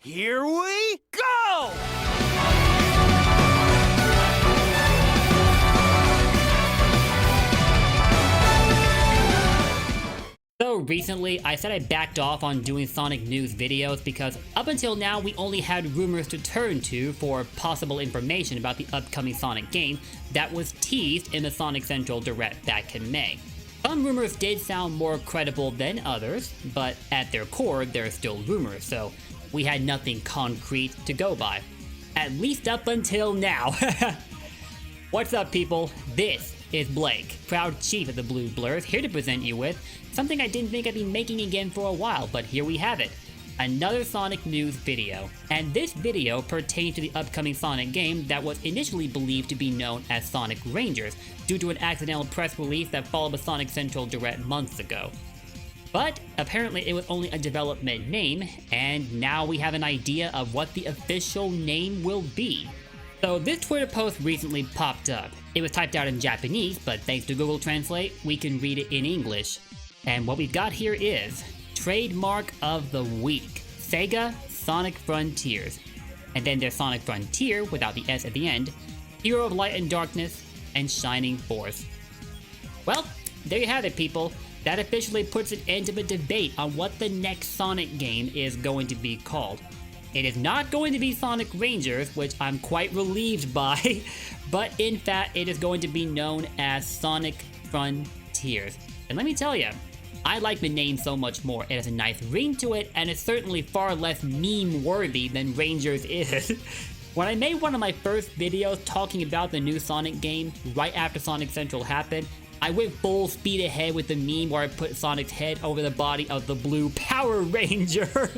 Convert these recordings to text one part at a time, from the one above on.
Here we go! So recently, I said I backed off on doing Sonic news videos because up until now we only had rumors to turn to for possible information about the upcoming Sonic game that was teased in the Sonic Central Direct back in May. Some rumors did sound more credible than others, but at their core they're still rumors, so we had nothing concrete to go by. At least up until now. What's up, people? This is Blake, proud chief of the Blue Blurs, here to present you with something I didn't think I'd be making again for a while, but here we have it. Another Sonic news video. And this video pertains to the upcoming Sonic game that was initially believed to be known as Sonic Rangers, due to an accidental press release that followed the Sonic Central Direct months ago. But apparently it was only a development name, and now we have an idea of what the official name will be. So this Twitter post recently popped up. It was typed out in Japanese, but thanks to Google Translate, we can read it in English. And what we've got here is Trademark of the Week, SEGA Sonic Frontiers. And then there's Sonic Frontier without the S at the end, Hero of Light and Darkness, and Shining Force. Well, there you have it, people. That officially puts an end to the debate on what the next Sonic game is going to be called. It is not going to be Sonic Rangers, which I'm quite relieved by, but in fact it is going to be known as Sonic Frontiers. And let me tell you, I like the name so much more. It has a nice ring to it, and it's certainly far less meme-worthy than Rangers is. When I made one of my first videos talking about the new Sonic game, right after Sonic Central happened, I went full speed ahead with the meme where I put Sonic's head over the body of the blue Power Ranger.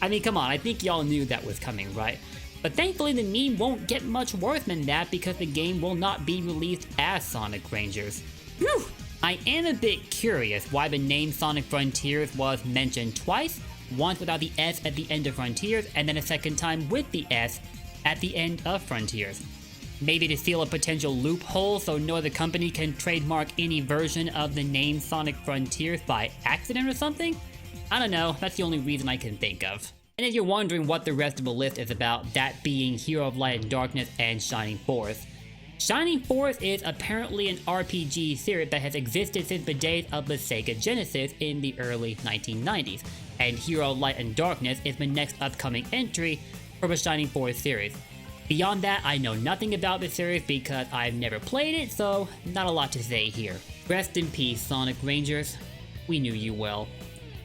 I mean, come on, I think y'all knew that was coming, right? But thankfully the meme won't get much worse than that because the game will not be released as Sonic Rangers. Whew! I am a bit curious why the name Sonic Frontiers was mentioned twice, once without the S at the end of Frontiers, and then a second time with the S at the end of Frontiers. Maybe to seal a potential loophole so no other company can trademark any version of the name Sonic Frontiers by accident or something? I don't know, that's the only reason I can think of. And if you're wondering what the rest of the list is about, that being Hero of Light and Darkness and Shining Force. Shining Force is apparently an RPG series that has existed since the days of the Sega Genesis in the early 1990s, and Hero of Light and Darkness is the next upcoming entry for the Shining Force series. Beyond that, I know nothing about the series because I've never played it, so not a lot to say here. Rest in peace, Sonic Rangers. We knew you well.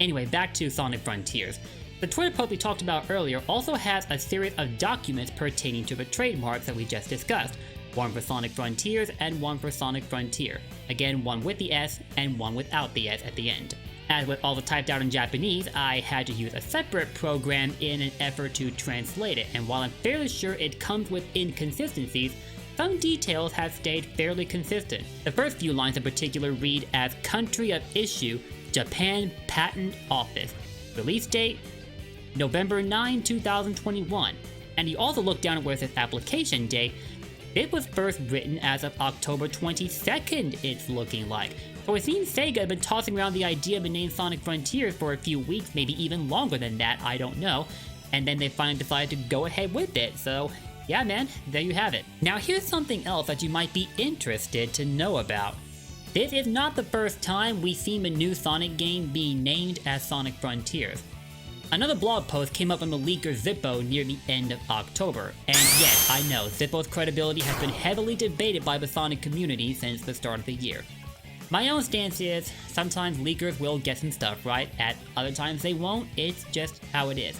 Anyway, back to Sonic Frontiers. The Twitter post we talked about earlier also has a series of documents pertaining to the trademarks that we just discussed. One for Sonic Frontiers and one for Sonic Frontier. Again, one with the S and one without the S at the end. As with all the typed out in Japanese, I had to use a separate program in an effort to translate it, and while I'm fairly sure it comes with inconsistencies, some details have stayed fairly consistent. The first few lines in particular read as Country of Issue, Japan Patent Office. Release date, November 9, 2021. And you also look down at where it says application date. It was first written as of October 22nd, it's looking like. So it seems Sega had been tossing around the idea of the name Sonic Frontiers for a few weeks, maybe even longer than that, I don't know. And then they finally decided to go ahead with it, so yeah man, there you have it. Now here's something else that you might be interested to know about. This is not the first time we've seen a new Sonic game being named as Sonic Frontiers. Another blog post came up on the leaker Zippo near the end of October, and yes, I know, Zippo's credibility has been heavily debated by the Sonic community since the start of the year. My own stance is, sometimes leakers will get some stuff right, at other times they won't, it's just how it is.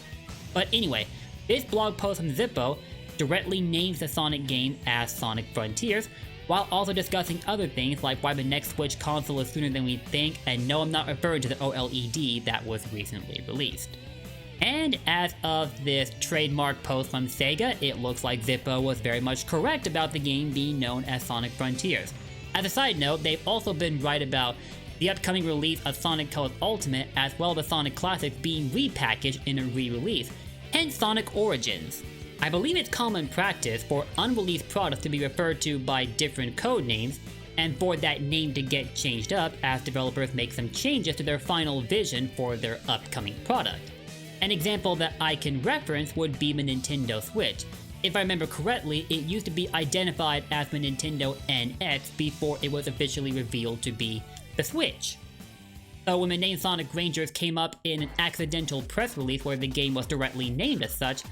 But anyway, this blog post from Zippo directly names the Sonic game as Sonic Frontiers, while also discussing other things like why the next Switch console is sooner than we think, and no, I'm not referring to the OLED that was recently released. And as of this trademark post from Sega, it looks like Zippo was very much correct about the game being known as Sonic Frontiers. As a side note, they've also been right about the upcoming release of Sonic Colors Ultimate as well as the Sonic Classics being repackaged in a re-release, hence Sonic Origins. I believe it's common practice for unreleased products to be referred to by different code names, and for that name to get changed up as developers make some changes to their final vision for their upcoming product. An example that I can reference would be the Nintendo Switch. If I remember correctly, it used to be identified as the Nintendo NX before it was officially revealed to be the Switch. So when the name Sonic Rangers came up in an accidental press release where the game was directly named as such,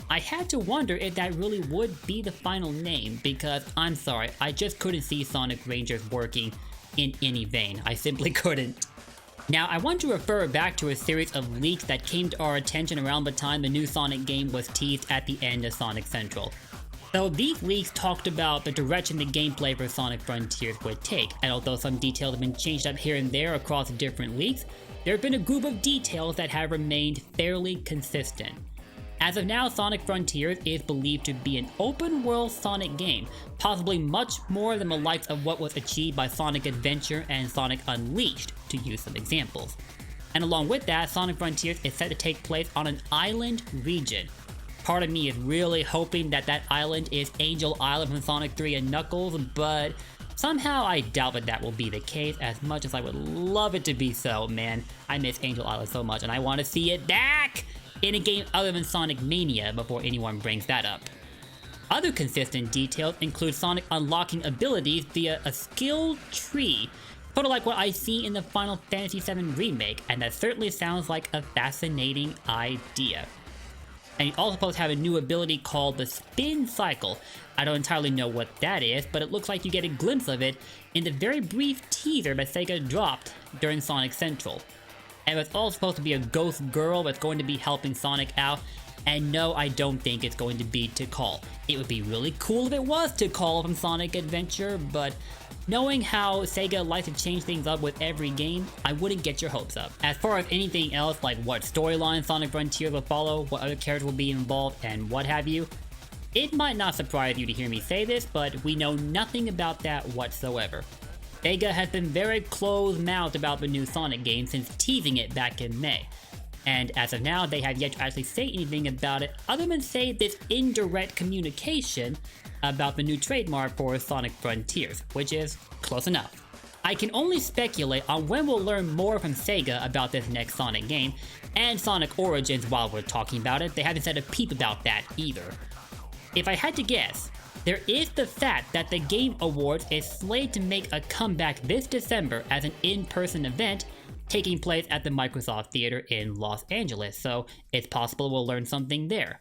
I had to wonder if that really would be the final name, because I'm sorry, I just couldn't see Sonic Rangers working in any vein. I simply couldn't. Now, I want to refer back to a series of leaks that came to our attention around the time the new Sonic game was teased at the end of Sonic Central. So these leaks talked about the direction the gameplay for Sonic Frontiers would take, and although some details have been changed up here and there across different leaks, there have been a group of details that have remained fairly consistent. As of now, Sonic Frontiers is believed to be an open-world Sonic game, possibly much more than the likes of what was achieved by Sonic Adventure and Sonic Unleashed, to use some examples. And along with that, Sonic Frontiers is set to take place on an island region. Part of me is really hoping that that island is Angel Island from Sonic 3 and Knuckles, but somehow I doubt that will be the case, as much as I would love it to be so. Man, I miss Angel Island so much and I want to see it back in a game other than Sonic Mania before anyone brings that up. Other consistent details include Sonic unlocking abilities via a skill tree, sort of like what I see in the Final Fantasy VII Remake, and that certainly sounds like a fascinating idea. And you also supposed to have a new ability called the Spin Cycle. I don't entirely know what that is, but it looks like you get a glimpse of it in the very brief teaser that SEGA dropped during Sonic Central. And it's all supposed to be a ghost girl that's going to be helping Sonic out, and no, I don't think it's going to be Tikal. It would be really cool if it was Tikal from Sonic Adventure, but knowing how SEGA likes to change things up with every game, I wouldn't get your hopes up. As far as anything else, like what storyline Sonic Frontiers will follow, what other characters will be involved, and what have you, it might not surprise you to hear me say this, but we know nothing about that whatsoever. SEGA has been very closed-mouthed about the new Sonic game since teasing it back in May. And as of now, they have yet to actually say anything about it other than say this indirect communication about the new trademark for Sonic Frontiers, which is close enough. I can only speculate on when we'll learn more from SEGA about this next Sonic game, and Sonic Origins while we're talking about it. They haven't said a peep about that either. If I had to guess, there is the fact that the Game Awards is slated to make a comeback this December as an in-person event taking place at the Microsoft Theater in Los Angeles, so it's possible we'll learn something there.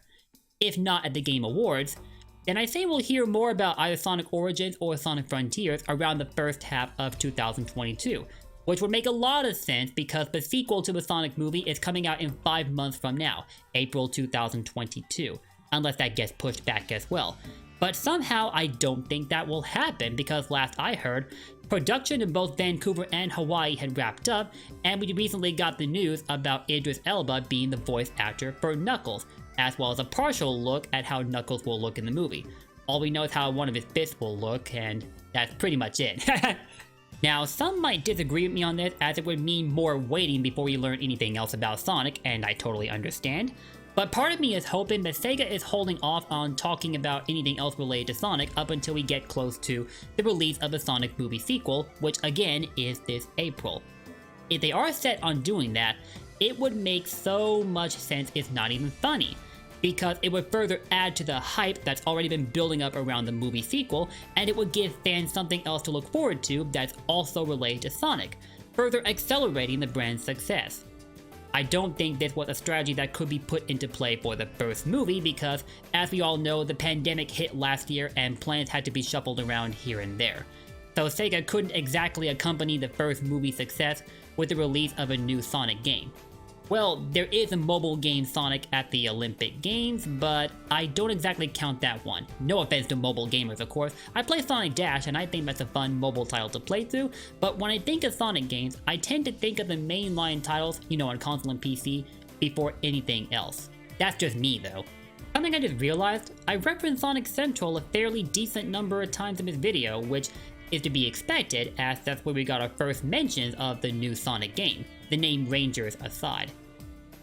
If not at the Game Awards, then I say we'll hear more about either Sonic Origins or Sonic Frontiers around the first half of 2022, which would make a lot of sense because the sequel to the Sonic movie is coming out in 5 months from now, April 2022, unless that gets pushed back as well. But somehow I don't think that will happen because last I heard, production in both Vancouver and Hawaii had wrapped up, and we recently got the news about Idris Elba being the voice actor for Knuckles, as well as a partial look at how Knuckles will look in the movie. All we know is how one of his fists will look, and that's pretty much it. Now, some might disagree with me on this, as it would mean more waiting before we learn anything else about Sonic, and I totally understand. But part of me is hoping that SEGA is holding off on talking about anything else related to Sonic up until we get close to the release of the Sonic movie sequel, which again is this April. If they are set on doing that, it would make so much sense it's not even funny, because it would further add to the hype that's already been building up around the movie sequel, and it would give fans something else to look forward to that's also related to Sonic, further accelerating the brand's success. I don't think this was a strategy that could be put into play for the first movie because, as we all know, the pandemic hit last year and plans had to be shuffled around here and there. So SEGA couldn't exactly accompany the first movie's success with the release of a new Sonic game. Well, there is a mobile game Sonic at the Olympic Games, but I don't exactly count that one. No offense to mobile gamers, of course. I play Sonic Dash and I think that's a fun mobile title to play through, but when I think of Sonic games, I tend to think of the mainline titles, on console and PC, before anything else. That's just me though. Something I just realized, I referenced Sonic Central a fairly decent number of times in this video, which is to be expected as that's where we got our first mentions of the new Sonic game, the name Rangers aside.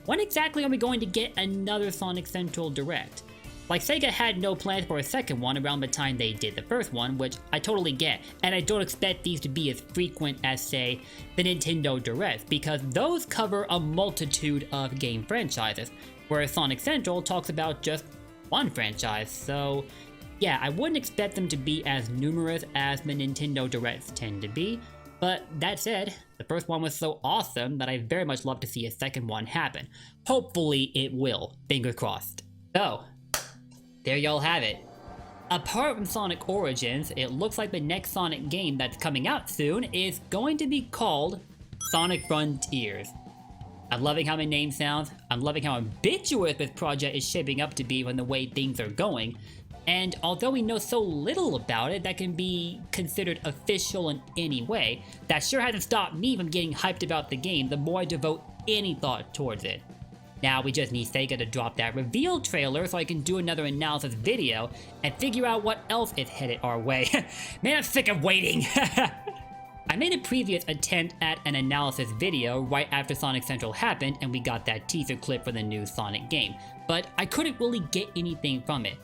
When exactly are we going to get another Sonic Central Direct? Like, Sega had no plans for a second one around the time they did the first one, which I totally get, and I don't expect these to be as frequent as, say, the Nintendo Directs, because those cover a multitude of game franchises, whereas Sonic Central talks about just one franchise, so yeah, I wouldn't expect them to be as numerous as the Nintendo Directs tend to be, but that said, the first one was so awesome that I very much love to see a second one happen. Hopefully it will, fingers crossed. So, there y'all have it. Apart from Sonic Origins, it looks like the next Sonic game that's coming out soon is going to be called Sonic Frontiers. I'm loving how the name sounds, I'm loving how ambiguous this project is shaping up to be from the way things are going, and although we know so little about it that can be considered official in any way, that sure hasn't stopped me from getting hyped about the game the more I devote any thought towards it. Now we just need Sega to drop that reveal trailer so I can do another analysis video and figure out what else is headed our way. Man, I'm sick of waiting! I made a previous attempt at an analysis video right after Sonic Central happened and we got that teaser clip for the new Sonic game, but I couldn't really get anything from it.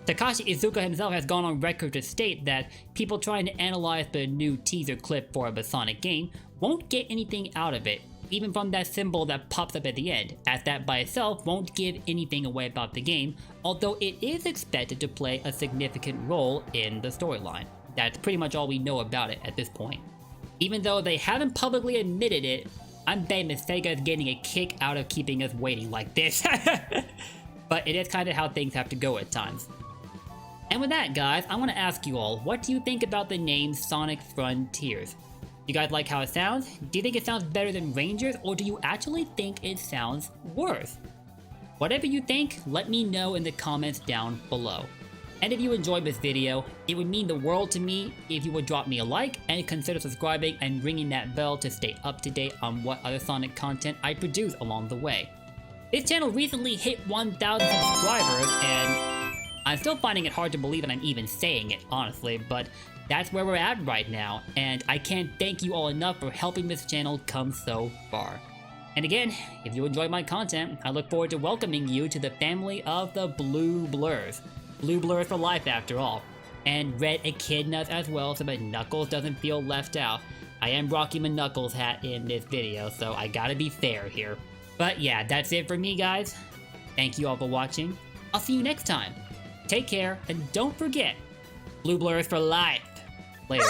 Takashi Iizuka himself has gone on record to state that people trying to analyze the new teaser clip for the Sonic game won't get anything out of it, even from that symbol that pops up at the end, as that by itself won't give anything away about the game, although it is expected to play a significant role in the storyline. That's pretty much all we know about it at this point. Even though they haven't publicly admitted it, I'm betting that Sega is getting a kick out of keeping us waiting like this. But it is kind of how things have to go at times. And with that, guys, I want to ask you all, what do you think about the name Sonic Frontiers? Do you guys like how it sounds? Do you think it sounds better than Rangers, or do you actually think it sounds worse? Whatever you think, let me know in the comments down below. And if you enjoyed this video, it would mean the world to me if you would drop me a like and consider subscribing and ringing that bell to stay up to date on what other Sonic content I produce along the way. This channel recently hit 1,000 subscribers, and I'm still finding it hard to believe that I'm even saying it, honestly, but that's where we're at right now, and I can't thank you all enough for helping this channel come so far. And again, if you enjoy my content, I look forward to welcoming you to the family of the Blue Blurs. Blue Blurs for life, after all. And red echidnas as well, so that Knuckles doesn't feel left out. I am rocking my Knuckles hat in this video, so I gotta be fair here. But yeah, that's it for me, guys. Thank you all for watching. I'll see you next time. Take care, and don't forget, Blue Blurs for life. Later.